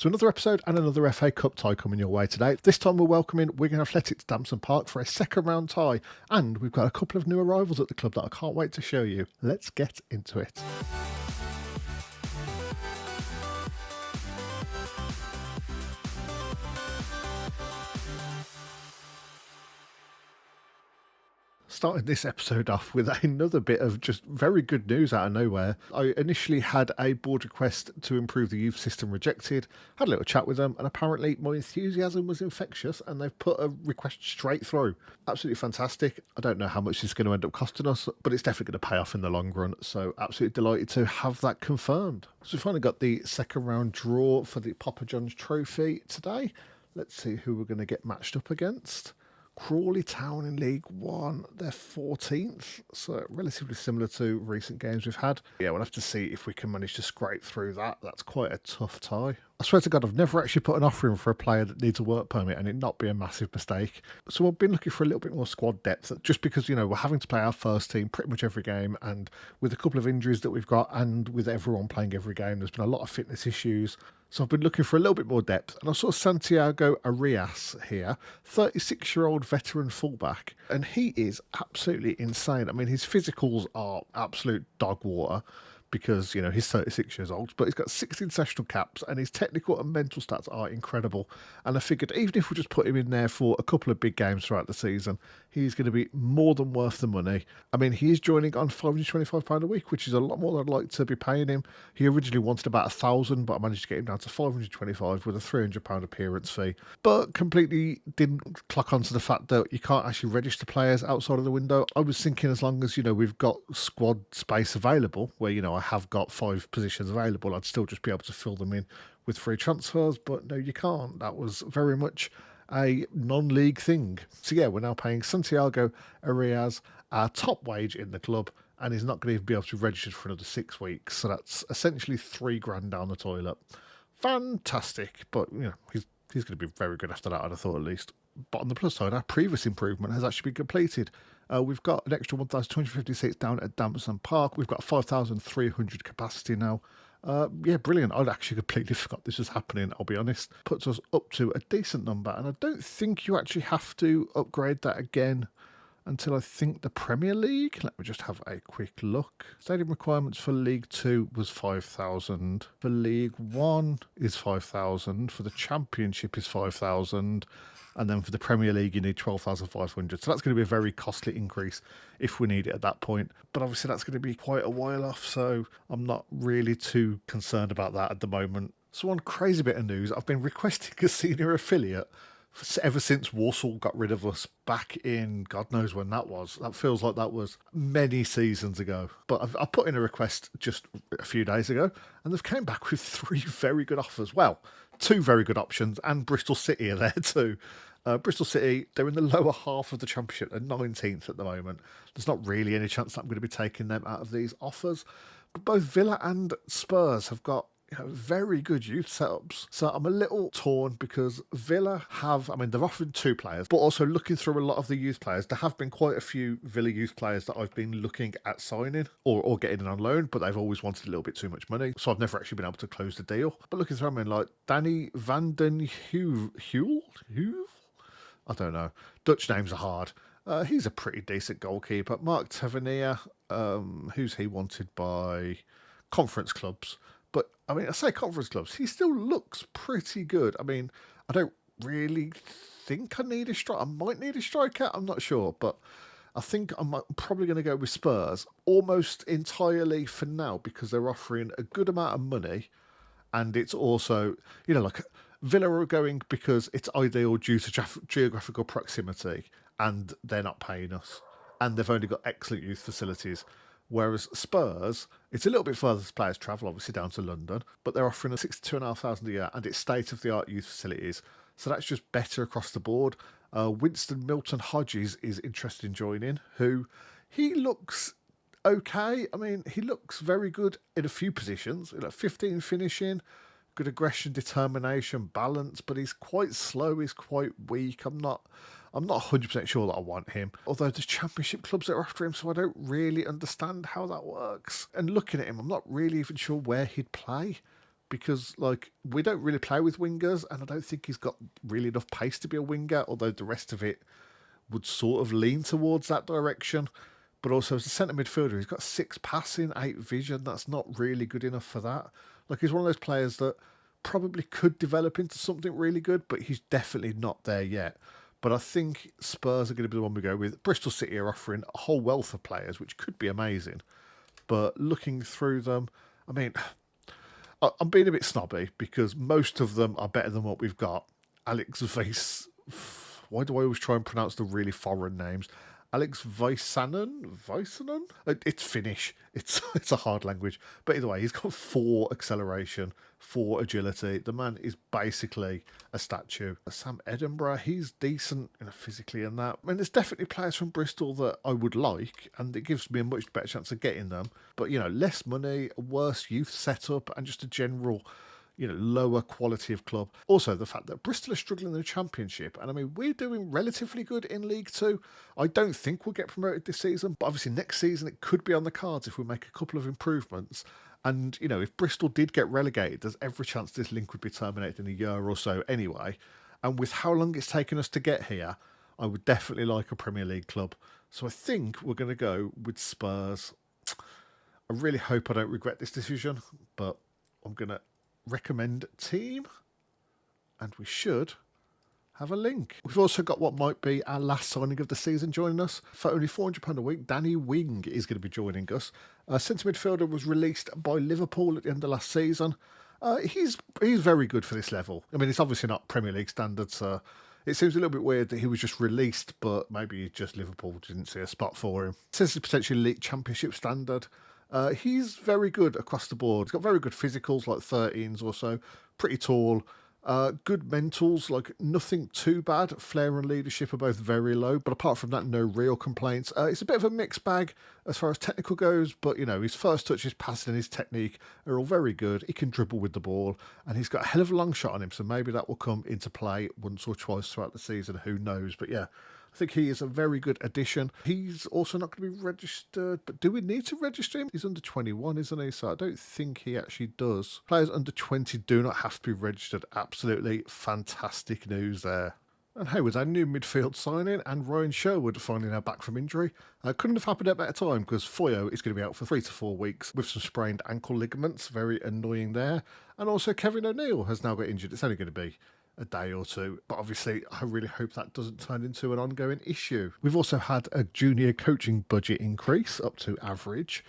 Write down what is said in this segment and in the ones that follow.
So another episode and another FA Cup tie coming your way today. This time we're welcoming Wigan Athletic to DanSkorne Park for a second round tie, and we've got a couple of new arrivals at the club that I can't wait to show you. Let's get into it. Starting this episode off with another bit of just very good news out of nowhere. I initially had a board request to improve the youth system rejected, had a little chat with them, and apparently my enthusiasm was infectious and they've put a request straight through. Absolutely fantastic. I don't know how much this is going to end up costing us, but it's definitely going to pay off in the long run, so absolutely delighted to have that confirmed. So we finally got the second round draw for the Papa John's Trophy today. Let's see who we're going to get matched up against. Crawley Town in League One, they're 14th, so relatively similar to recent games we've had. Yeah, we'll have to see if we can manage to scrape through that. That's quite a tough tie. I swear to God, I've never actually put an offer in for a player that needs a work permit and it not be a massive mistake. So I've been looking for a little bit more squad depth, just because, you know, we're having to play our first team pretty much every game, and with a couple of injuries that we've got and with everyone playing every game, there's been a lot of fitness issues. So I've been looking for a little bit more depth, and I saw Santiago Arias here, 36-year-old veteran fullback, and he is absolutely insane. I mean, his physicals are absolute dog water, because, you know, he's 36 years old, but he's got 6 international caps and his technical and mental stats are incredible. And I figured even if we just put him in there for a couple of big games throughout the season, he's going to be more than worth the money. I mean, he is joining on £525 a week, which is a lot more than I'd like to be paying him. He originally wanted about £1,000, but I managed to get him down to £525 with a £300 appearance fee. But completely didn't clock onto the fact that you can't actually register players outside of the window. I was thinking as long as, you know, we've got squad space available, where, you know, I have got 5 positions available, I'd still just be able to fill them in with free transfers, but no, you can't. That was very much a non-league thing. So yeah, we're now paying Santiago Arias our top wage in the club, and he's not going to even be able to be registered for another 6 weeks, so that's essentially £3,000 down the toilet. Fantastic, but you know, he's going to be very good after that, I'd have thought, at least. But on the plus side, our previous improvement has actually been completed. We've got an extra 1,250 seats down at DanSkorne Park. We've got 5,300 capacity now. Yeah, brilliant. I'd actually completely forgot this was happening, I'll be honest. Puts us up to a decent number, and I don't think you actually have to upgrade that again until I think the Premier League. Let me just have a quick look. Stadium requirements for League 2 was 5,000. For League 1 is 5,000. For the Championship is 5,000. And then for the Premier League, you need 12,500. So that's going to be a very costly increase if we need it at that point. But obviously that's going to be quite a while off, so I'm not really too concerned about that at the moment. So one crazy bit of news, I've been requesting a senior affiliate ever since Warsaw got rid of us back in, God knows when that was. That feels like that was many seasons ago. But I put in a request just a few days ago, and they've came back with 3 very good offers. Well, 2 very good options, and Bristol City are there too. Bristol City, they're in the lower half of the Championship. They're 19th at the moment. There's not really any chance that I'm going to be taking them out of these offers. But both Villa and Spurs have got, you know, very good youth setups. So I'm a little torn because Villa have, I mean, they've offered 2 players, but also looking through a lot of the youth players, there have been quite a few Villa youth players that I've been looking at signing or getting in on loan, but they've always wanted a little bit too much money. So I've never actually been able to close the deal. But looking through, I mean, like Danny van den Heuvel? I don't know. Dutch names are hard. He's a pretty decent goalkeeper. Mark Tavernier, who's he wanted by conference clubs? But, I mean, I say conference clubs, he still looks pretty good. I mean, I don't really think I need a striker. I might need a striker, I'm not sure. But I think I'm probably going to go with Spurs almost entirely for now, because they're offering a good amount of money. And it's also, you know, like Villa are going because it's ideal due to geographical proximity, and they're not paying us. And they've only got excellent youth facilities. Whereas Spurs, it's a little bit further as players travel, obviously down to London, but they're offering a 62,500 a year, and it's state-of-the-art youth facilities. So that's just better across the board. Winston Milton Hodges is interested in joining, who he looks okay. I mean, he looks very good in a few positions. 15 finishing, good aggression, determination, balance, but he's quite slow, he's quite weak. I'm not 100% sure that I want him. Although there's Championship clubs that are after him, so I don't really understand how that works. And looking at him, I'm not really even sure where he'd play. because like we don't really play with wingers, and I don't think he's got really enough pace to be a winger, although the rest of it would sort of lean towards that direction. But also as a centre midfielder, he's got 6 passing, 8 vision. That's not really good enough for that. Like he's one of those players that probably could develop into something really good, but he's definitely not there yet. But I think Spurs are going to be the one we go with. Bristol City are offering a whole wealth of players, which could be amazing. But looking through them, I mean, I'm being a bit snobby because most of them are better than what we've got. Alex Weiss. Why do I always try and pronounce the really foreign names? Alex Vaisanen? It's Finnish. It's a hard language. But either way, he's got 4 acceleration, 4 agility. The man is basically a statue. Sam Edinburgh, he's decent physically in that. I mean, there's definitely players from Bristol that I would like, and it gives me a much better chance of getting them. But, less money, a worse youth setup, and just a general lower quality of club. Also, the fact that Bristol are struggling in the Championship, and I mean, we're doing relatively good in League Two. I don't think we'll get promoted this season, but obviously next season it could be on the cards if we make a couple of improvements. And, if Bristol did get relegated, there's every chance this link would be terminated in a year or so anyway. And with how long it's taken us to get here, I would definitely like a Premier League club. So I think we're going to go with Spurs. I really hope I don't regret this decision, but I'm going to recommend team, and we should have a link. We've also got what might be our last signing of the season joining us. For only £400 a week, Danny Wing is going to be joining us. Centre midfielder was released by Liverpool at the end of last season. He's very good for this level. I mean, it's obviously not Premier League standards, so it seems a little bit weird that he was just released, but maybe just Liverpool didn't see a spot for him. It says he's potentially League Championship standard. He's very good across the board. He's got very good physicals, like 13s or so. Pretty tall. Good mentals, like nothing too bad. Flair and leadership are both very low, but apart from that, no real complaints. It's a bit of a mixed bag as far as technical goes, but his first touch, his passing, and his technique are all very good. He can dribble with the ball, and he's got a hell of a long shot on him, so maybe that will come into play once or twice throughout the season. Who knows? But yeah, I think he is a very good addition. He's also not going to be registered, but do we need to register him? He's under 21, isn't he? So I don't think he actually does. Players under 20 do not have to be registered. Absolutely fantastic news there. And hey, with our new midfield signing and Ryan Sherwood finally now back from injury, couldn't have happened at a better time because Foyo is going to be out for 3 to 4 weeks with some sprained ankle ligaments. Very annoying there. And also Kevin O'Neill has now got injured. It's only going to be a day or two, but obviously I really hope that doesn't turn into an ongoing issue. We've also had a junior coaching budget increase up to average.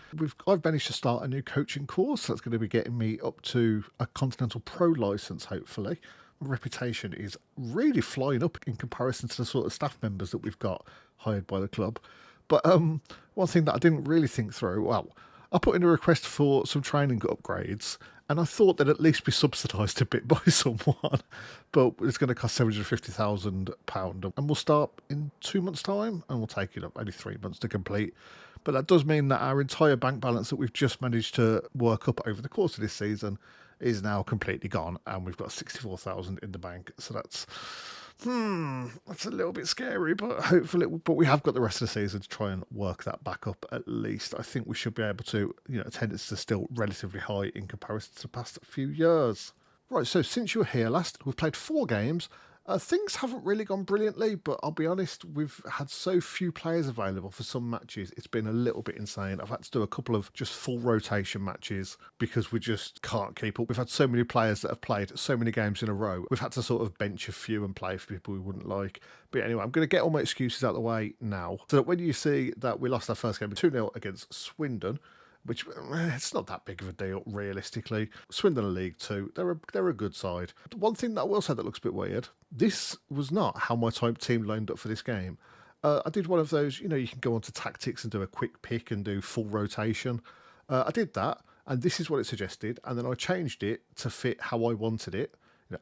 I've managed to start a new coaching course that's going to be getting me up to a Continental Pro license, hopefully. My reputation is really flying up in comparison to the sort of staff members that we've got hired by the club. But one thing that I didn't really think through, well, I put in a request for some training upgrades, and I thought they'd at least be subsidised a bit by someone, but it's going to cost £750,000, and we'll start in 2 months' time, and we'll take only 3 months to complete. But that does mean that our entire bank balance that we've just managed to work up over the course of this season is now completely gone, and we've got 64,000 in the bank. So that's a little bit scary, but hopefully, but we have got the rest of the season to try and work that back up at least. I think we should be able to, attendance is still relatively high in comparison to the past few years. Right, so since you were here last, we've played 4 games. Things haven't really gone brilliantly, but I'll be honest, we've had so few players available for some matches. It's been a little bit insane. I've had to do a couple of just full rotation matches because we just can't keep up. We've had so many players that have played so many games in a row. We've had to sort of bench a few and play for people we wouldn't like. But anyway, I'm going to get all my excuses out of the way now. So that when you see that we lost our first game 2-0 against Swindon, which it's not that big of a deal, realistically. Swindon are League Two. They're a good side. One thing that I will say that looks a bit weird, this was not how my team lined up for this game. I did one of those, you can go onto tactics and do a quick pick and do full rotation. I did that, and this is what it suggested, and then I changed it to fit how I wanted it.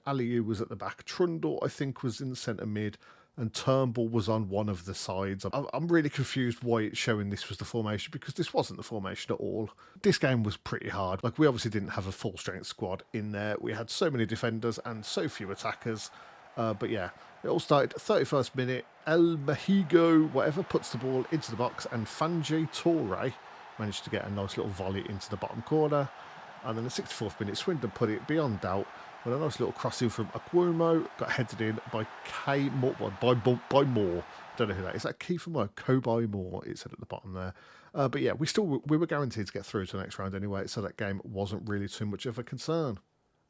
Aliu was at the back. Trundle, I think, was in the centre mid, and Turnbull was on one of the sides. I'm really confused why it's showing this was the formation, because this wasn't the formation at all. This game was pretty hard. Like, we obviously didn't have a full strength squad in there. We had so many defenders and so few attackers. But yeah, it all started 31st minute. El Mejigo, whatever, puts the ball into the box, and Fanji Torre managed to get a nice little volley into the bottom corner. And then the 64th minute, Swindon put it beyond doubt with a nice little crossing from Aquomo, got headed in by K Moore, by Moore. Don't know who that is. Is that Kiefer Moore? Kobe Moore, it said at the bottom there. But yeah, we were guaranteed to get through to the next round anyway, so that game wasn't really too much of a concern.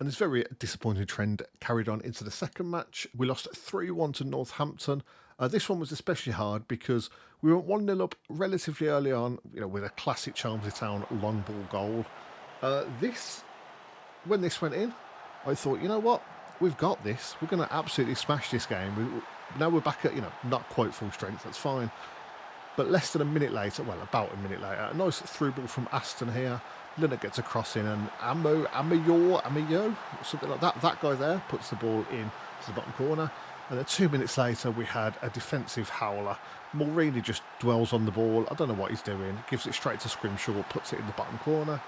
And this very disappointing trend carried on into the second match. We lost 3-1 to Northampton. This one was especially hard because we went 1-0 up relatively early on, with a classic Chelmsford Town long ball goal. When this went in, I thought, you know what? We've got this. We're going to absolutely smash this game. Now we're back at, not quite full strength. That's fine. But less than a minute later, well, about a minute later, a nice through ball from Aston here. Linnett gets a cross in, and Amayo, something like that. That guy there puts the ball in to the bottom corner. And then 2 minutes later, we had a defensive howler. Mulroney just dwells on the ball. I don't know what he's doing. Gives it straight to Scrimshaw, puts it in the bottom corner.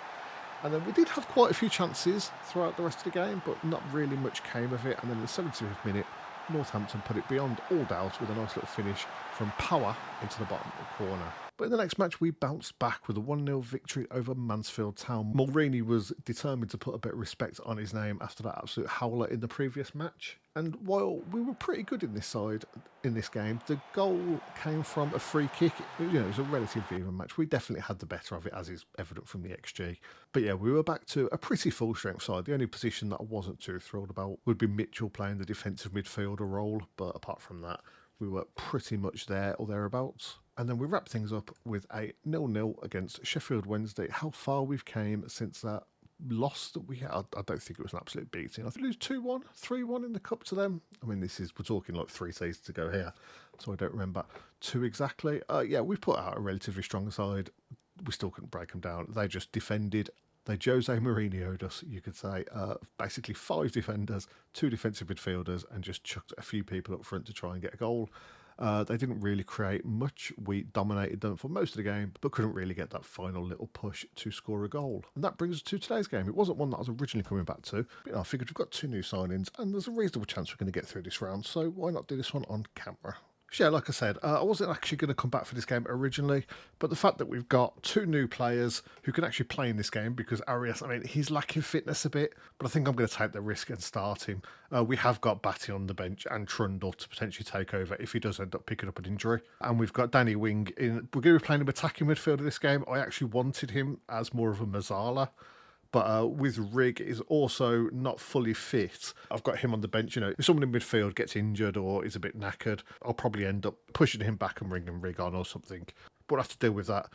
And then we did have quite a few chances throughout the rest of the game, but not really much came of it. And then in the 75th minute, Northampton put it beyond all doubt with a nice little finish from Power into the bottom corner. But in the next match, we bounced back with a 1-0 victory over Mansfield Town. Mulroney was determined to put a bit of respect on his name after that absolute howler in the previous match. And while we were pretty good in this game, the goal came from a free kick. It was a relatively even match. We definitely had the better of it, as is evident from the XG. But yeah, we were back to a pretty full strength side. The only position that I wasn't too thrilled about would be Mitchell playing the defensive midfielder role. But apart from that, we were pretty much there or thereabouts. And then we wrap things up with a 0-0 against Sheffield Wednesday. How far we've came since that loss that we had. I don't think it was an absolute beating. I think it was 2-1, 3-1 in the cup to them. I mean, we're talking like 3 seasons ago here, so I don't remember too exactly. Yeah, we put out a relatively strong side. We still couldn't break them down. They just defended. They Jose Mourinho'd us, you could say. Basically 5 defenders, 2 defensive midfielders, and just chucked a few people up front to try and get a goal. They didn't really create much. We dominated them for most of the game, but couldn't really get that final little push to score a goal. And that brings us to today's game. It wasn't one that I was originally coming back to, but I figured we've got 2 new signings, and there's a reasonable chance we're going to get through this round, so why not do this one on camera? So yeah, like I said, I wasn't actually going to come back for this game originally, but the fact that we've got 2 new players who can actually play in this game, because Arias, he's lacking fitness a bit, but I think I'm going to take the risk and start him. We have got Batty on the bench and Trundle to potentially take over if he does end up picking up an injury. And we've got Danny Wing in. We're going to be playing him attacking midfielder this game. I actually wanted him as more of a Mazzala. But with Rig is also not fully fit. I've got him on the bench. If someone in midfield gets injured or is a bit knackered, I'll probably end up pushing him back and bringing Rig on or something. But we'll have to deal with that,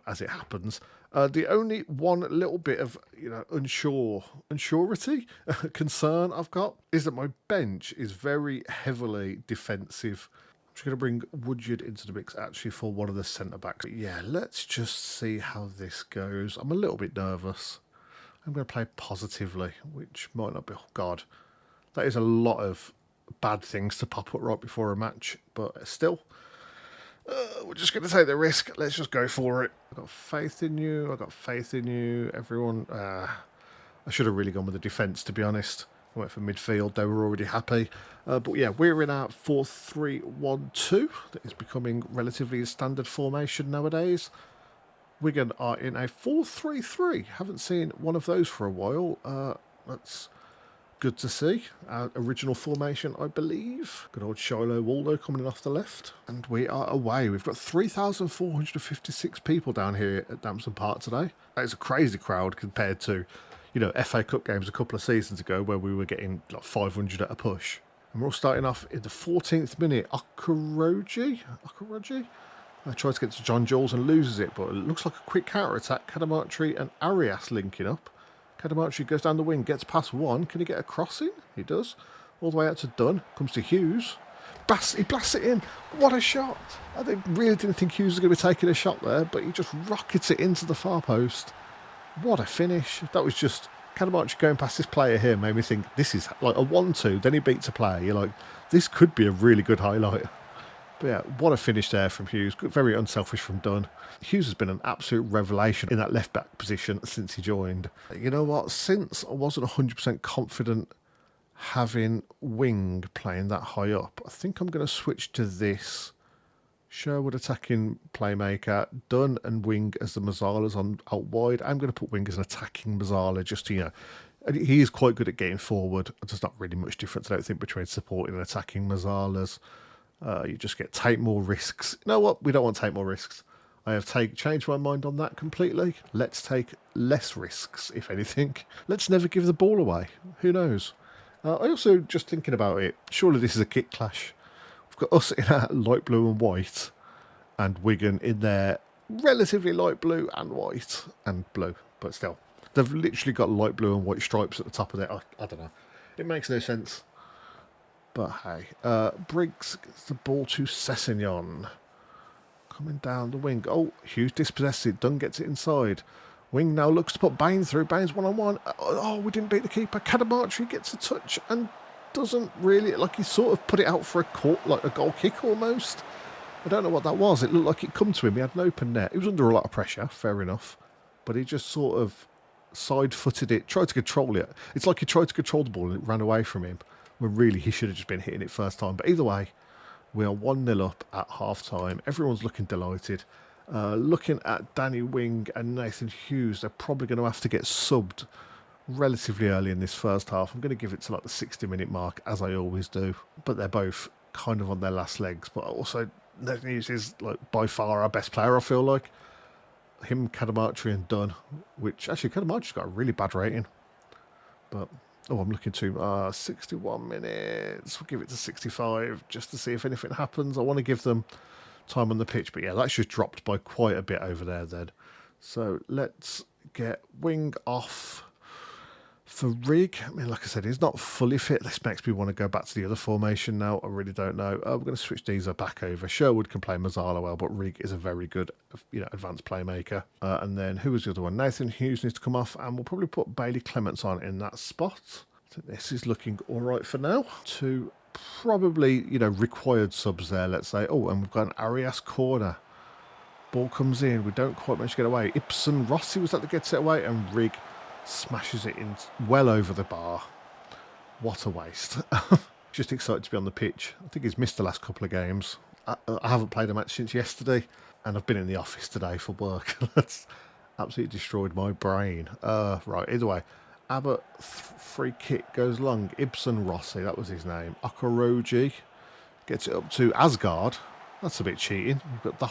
as it happens. The only one little bit of, unsurety, concern I've got is that my bench is very heavily defensive. I'm just going to bring Woodyard into the mix actually for one of the centre-backs. But yeah, let's just see how this goes. I'm a little bit nervous. I'm going to play positively, which might not be... Oh, God. That is a lot of bad things to pop up right before a match. But still, we're just going to take the risk. Let's just go for it. I've got faith in you. I've got faith in you. Everyone... I should have really gone with the defence, to be honest. I went for midfield. They were already happy. But yeah, we're in our 4-3-1-2. That is becoming relatively a standard formation nowadays. Wigan are in a 4-3-3. Haven't seen one of those for a while. That's good to see. Our original formation, I believe. Good old Shiloh Waldo coming in off the left. And we are away. We've got 3,456 people down here at Damson Park today. That is a crazy crowd compared to, FA Cup games a couple of seasons ago where we were getting like 500 at a push. And we're all starting off in the 14th minute. Okoroji? Tries to get to John Jules and loses it, but it looks like a quick counter-attack. Kadamatri and Arias linking up. Kadamatri goes down the wing, gets past one. Can he get a crossing? He does. All the way out to Dunn. Comes to Hughes. He blasts it in. What a shot. I really didn't think Hughes was going to be taking a shot there, but he just rockets it into the far post. What a finish. That was just... Kadamatri going past this player here made me think, this is like a 1-2. Then he beats a player. You're like, this could be a really good highlight. But yeah, what a finish there from Hughes. Very unselfish from Dunn. Hughes has been an absolute revelation in that left-back position since he joined. You know what? Since I wasn't 100% confident having Wing playing that high up, I think I'm going to switch to this Sherwood attacking playmaker. Dunn and Wing as the Mazzalas on out wide. I'm going to put Wing as an attacking Mazzala just to, and he is quite good at getting forward. There's not really much difference, I don't think, between supporting and attacking Mazzalas. You just take more risks. You know what? We don't want to take more risks. I have changed my mind on that completely. Let's take less risks, if anything. Let's never give the ball away. Who knows? I also, just thinking about it, surely this is a kit clash. We've got us in our light blue and white, and Wigan in their relatively light blue and white and blue, but still. They've literally got light blue and white stripes at the top of their... I don't know. It makes no sense. But hey, Briggs gets the ball to Sessegnon. Coming down the wing. Oh, Hughes dispossesses it. Dunn gets it inside. Wing now looks to put Bain through. Bain's one-on-one. Oh, we didn't beat the keeper. Cadamartri gets a touch and doesn't really... Like, he sort of put it out for a goal kick almost. I don't know what that was. It looked like it come to him. He had an open net. He was under a lot of pressure, fair enough. But he just sort of side-footed it, tried to control it. It's like he tried to control the ball and it ran away from him. When really he should have just been hitting it first time. But either way, we are 1-0 up at half-time. Everyone's looking delighted. Looking at Danny Wing and Nathan Hughes, they're probably going to have to get subbed relatively early in this first half. I'm going to give it to like the 60-minute mark, as I always do. But they're both kind of on their last legs. But also, Nathan Hughes is like by far our best player, I feel like. Him, Cadamartri and Dunn, which actually Cadamartri's got a really bad rating. But... Oh, I'm looking to 61 minutes. We'll give it to 65 just to see if anything happens. I want to give them time on the pitch. But yeah, that's just dropped by quite a bit over there then. So let's get Wing off for Rig. I mean, like I said, he's not fully fit. This makes me want to go back to the other formation now. I really don't know. We're going to switch these back over. Sherwood can play Mazzala well, but Rig is a very good, advanced playmaker. And then who was the other one? Nathan Hughes needs to come off, and we'll probably put Bailey Clements on in that spot. I think this is looking all right for now. To probably, required subs there, let's say. Oh, and we've got an Arias corner. Ball comes in. We don't quite manage to get away. Ibsen Rossi was that that gets it away, and Rig smashes it in well over the bar. What a waste. Just excited to be on the pitch. I think he's missed the last couple of games. I haven't played a match since yesterday, and I've been in the office today for work. That's absolutely destroyed my brain. Right, either way. Abbott, free kick goes long. Ibsen Rossi, that was his name. Okoroji gets it up to Asgard. That's a bit cheating. You've got the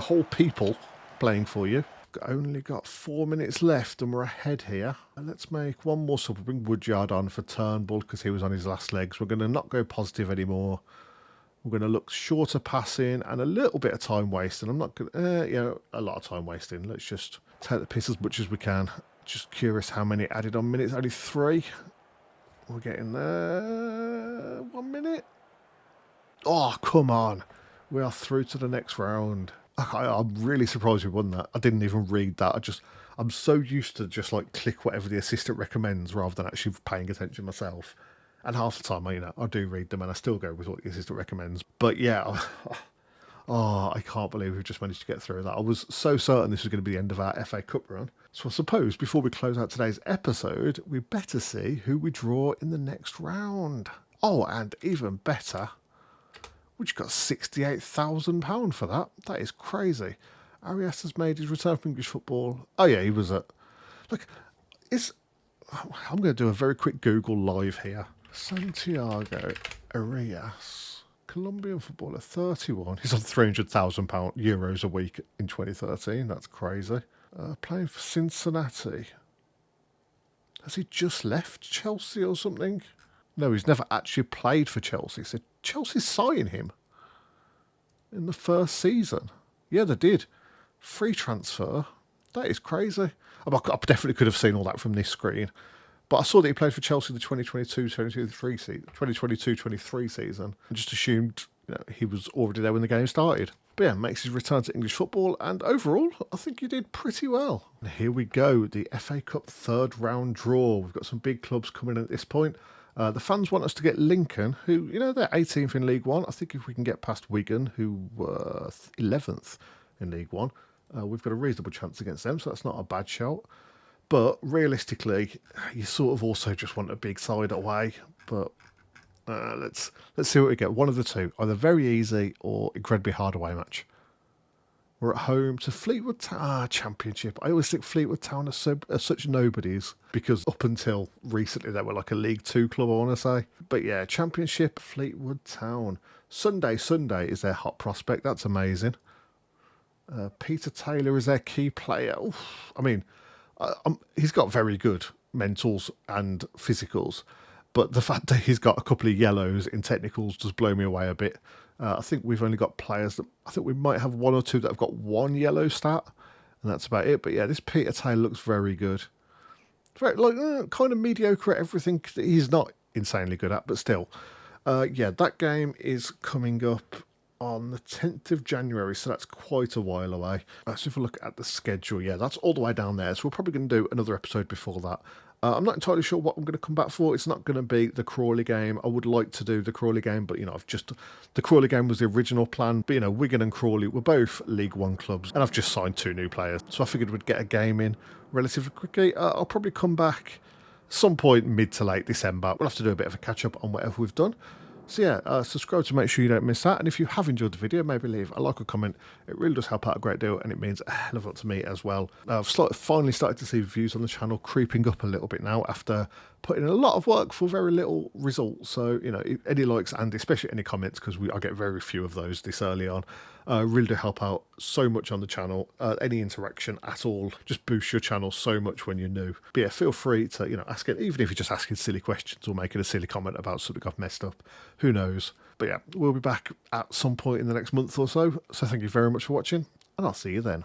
whole people playing for you. Only got 4 minutes left and we're ahead here. And let's make one more sub. We'll bring Woodyard on for Turnbull because he was on his last legs. We're going to not go positive anymore. We're going to look shorter passing and a little bit of time wasting. I'm not going to, a lot of time wasting. Let's just take the piss as much as we can. Just curious how many added on minutes. Only 3. We're getting there. 1 minute. Oh, come on. We are through to the next round. I'm really surprised we won that. I didn't even read that. I'm so used to just like click whatever the assistant recommends rather than actually paying attention myself. And half the time, I do read them and I still go with what the assistant recommends. But yeah, I can't believe we've just managed to get through that. I was so certain this was going to be the end of our FA Cup run. So I suppose before we close out today's episode, we better see who we draw in the next round. Oh, and even better, we just got £68,000 for that. That is crazy. Arias has made his return from English football. Oh yeah, he was at... Look, I'm going to do a very quick Google live here. Santiago Arias, Colombian footballer, 31. He's on €300,000 a week in 2013. That's crazy. Playing for Cincinnati. Has he just left Chelsea or something? No, he's never actually played for Chelsea. So Chelsea's signing him in the first season. Yeah, they did. Free transfer. That is crazy. I definitely could have seen all that from this screen. But I saw that he played for Chelsea the 2022-23 season. I just assumed he was already there when the game started. But yeah, makes his return to English football. And overall, I think he did pretty well. And here we go. The FA Cup third round draw. We've got some big clubs coming in at this point. The fans want us to get Lincoln, who, they're 18th in League One. I think if we can get past Wigan, who were 11th in League One, we've got a reasonable chance against them, so that's not a bad shout. But realistically, you sort of also just want a big side away. But Let's see what we get. One of the two, either very easy or incredibly hard away match. We're at home to Fleetwood Town. Championship. I always think Fleetwood Town are such nobodies because up until recently they were like a League Two club, I want to say. But yeah, Championship, Fleetwood Town. Sunday is their hot prospect. That's amazing. Peter Taylor is their key player. Oof. I mean, he's got very good mentals and physicals, but the fact that he's got a couple of yellows in technicals does blow me away a bit. I think we've only got players that I think we might have one or two that have got one yellow stat, and that's about it. But yeah, this Peter Taylor looks very good. Very kind of mediocre at everything that he's not insanely good at, but still. Yeah, that game is coming up on the 10th of January, so that's quite a while away. So if we look at the schedule, yeah, that's all the way down there. So we're probably going to do another episode before that. I'm not entirely sure what I'm going to come back for. It's not going to be the Crawley game. I would like to do the Crawley game, but, the Crawley game was the original plan. But, Wigan and Crawley were both League One clubs, and I've just signed 2 new players. So I figured we'd get a game in relatively quickly. I'll probably come back some point mid to late December. We'll have to do a bit of a catch-up on whatever we've done. So yeah, subscribe to make sure you don't miss that. And if you have enjoyed the video, maybe leave a like or comment. It really does help out a great deal, and it means a hell of a lot to me as well. I've finally started to see views on the channel creeping up a little bit now after putting in a lot of work for very little results. So, any likes and especially any comments, because I get very few of those this early on, really do help out so much on the channel. Any interaction at all just boosts your channel so much when you're new. But yeah, feel free to, ask it, even if you're just asking silly questions or making a silly comment about something I've messed up. Who knows? But yeah, we'll be back at some point in the next month or so. So thank you very much for watching, and I'll see you then.